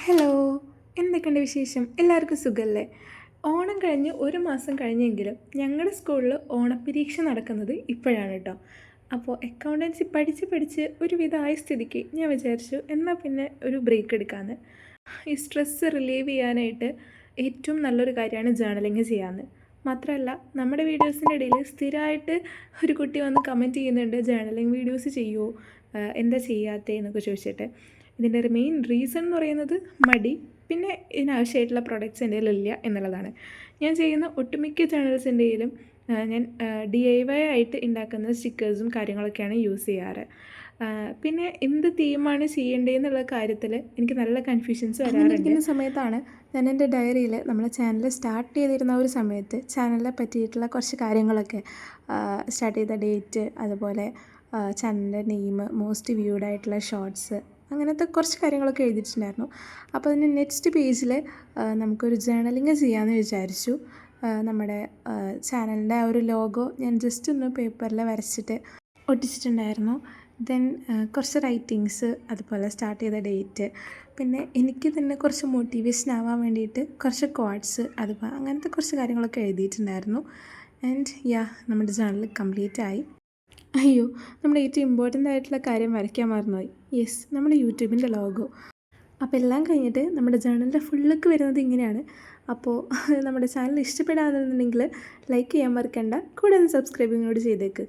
Hello, എന്തൊക്കെയുണ്ട് വിശേഷം? എല്ലാവർക്കും സുഖമല്ലേ? ഓണം കഴിഞ്ഞ് ഒരു മാസം കഴിഞ്ഞെങ്കിലും ഞങ്ങളുടെ സ്കൂളിൽ ഓണപ്പരീക്ഷ നടക്കുന്നത് ഇപ്പോഴാണ് കേട്ടോ. അപ്പോൾ അക്കൗണ്ടൻസി പഠിച്ച് പഠിച്ച് ഒരുവിധമായ സ്ഥിതിക്ക് ഞാൻ വിചാരിച്ചു എന്നാൽ പിന്നെ ഒരു ബ്രേക്ക് എടുക്കാമെന്ന്. ഈ സ്ട്രെസ്സ് റിലീവ് ചെയ്യാനായിട്ട് ഏറ്റവും നല്ലൊരു കാര്യമാണ് ജേർണലിങ് ചെയ്യാമെന്ന്. മാത്രമല്ല നമ്മുടെ വീഡിയോസിൻ്റെ ഇടയിൽ സ്ഥിരമായിട്ട് ഒരു കുട്ടി വന്ന് കമൻറ്റ് ചെയ്യുന്നുണ്ട്, ജേർണലിങ് വീഡിയോസ് ചെയ്യുമോ, എന്താ ചെയ്യാത്തത് എന്നൊക്കെ ചോദിച്ചിട്ട്. ഇതിൻ്റെ ഒരു മെയിൻ റീസൺ എന്ന് പറയുന്നത് മടി, പിന്നെ ഇതിനാവശ്യമായിട്ടുള്ള പ്രൊഡക്ട്സ് എൻ്റെ കയ്യിലില്ല എന്നുള്ളതാണ്. ഞാൻ ചെയ്യുന്ന ഒട്ടുമിക്ക ചാനൽസിൻ്റെയിലും ഞാൻ DIY ആയിട്ട് ഉണ്ടാക്കുന്ന സ്റ്റിക്കേഴ്സും കാര്യങ്ങളൊക്കെയാണ് യൂസ് ചെയ്യാറ്. പിന്നെ എന്ത് തീമാണ് ചെയ്യേണ്ടതെന്നുള്ള കാര്യത്തിൽ എനിക്ക് നല്ല കൺഫ്യൂഷൻസ് വരാറുണ്ട്. ഇരിക്കുന്ന സമയത്താണ് ഞാൻ എൻ്റെ ഡയറിയിൽ നമ്മളെ ചാനൽ സ്റ്റാർട്ട് ചെയ്തിരുന്ന ഒരു സമയത്ത് ചാനലിനെ പറ്റിയിട്ടുള്ള കുറച്ച് കാര്യങ്ങളൊക്കെ, സ്റ്റാർട്ട് ചെയ്ത ഡേറ്റ്, അതുപോലെ ചാനലിൻ്റെ നെയിം, മോസ്റ്റ് വ്യൂഡ് ആയിട്ടുള്ള ഷോർട്സ്, അങ്ങനത്തെ കുറച്ച് കാര്യങ്ങളൊക്കെ എഴുതിയിട്ടുണ്ടായിരുന്നു. അപ്പോൾ അതിന് നെക്സ്റ്റ് പേജിൽ നമുക്കൊരു ജേർണലിങ് ചെയ്യാമെന്ന് വിചാരിച്ചു. നമ്മുടെ ചാനലിൻ്റെ ആ ഒരു ലോഗോ ഞാൻ ജസ്റ്റ് ഒന്ന് പേപ്പറിൽ വരച്ചിട്ട് ഒട്ടിച്ചിട്ടുണ്ടായിരുന്നു. ദെൻ കുറച്ച് റൈറ്റിങ്സ്, അതുപോലെ സ്റ്റാർട്ട് ചെയ്ത ഡേറ്റ്, പിന്നെ എനിക്ക് തന്നെ കുറച്ച് മോട്ടിവേഷൻ ആവാൻ വേണ്ടിയിട്ട് കുറച്ച് ക്വാട്ട്സ്, അതുപോലെ അങ്ങനത്തെ കുറച്ച് കാര്യങ്ങളൊക്കെ എഴുതിയിട്ടുണ്ടായിരുന്നു. ആൻഡ് നമ്മുടെ ചാനൽ കംപ്ലീറ്റ് ആയി. അയ്യോ, നമ്മുടെ ഏറ്റവും ഇമ്പോർട്ടൻ്റ് ആയിട്ടുള്ള കാര്യം വരയ്ക്കാൻ മറന്നുപോയി. യെസ്, നമ്മുടെ യൂട്യൂബിൻ്റെ ലോഗോ. അപ്പോൾ എല്ലാം കഴിഞ്ഞിട്ട് നമ്മുടെ ജേർണലിൻ്റെ ഫുള്ളൊക്കെ വരുന്നത് ഇങ്ങനെയാണ്. അപ്പോൾ നമ്മുടെ ചാനൽ ഇഷ്ടപ്പെടാന്നുണ്ടെങ്കിൽ ലൈക്ക് ചെയ്യാൻ മറക്കണ്ട, കൂടെ ഒന്ന് സബ്സ്ക്രൈബിങ്ങോട് ചെയ്തേക്ക്.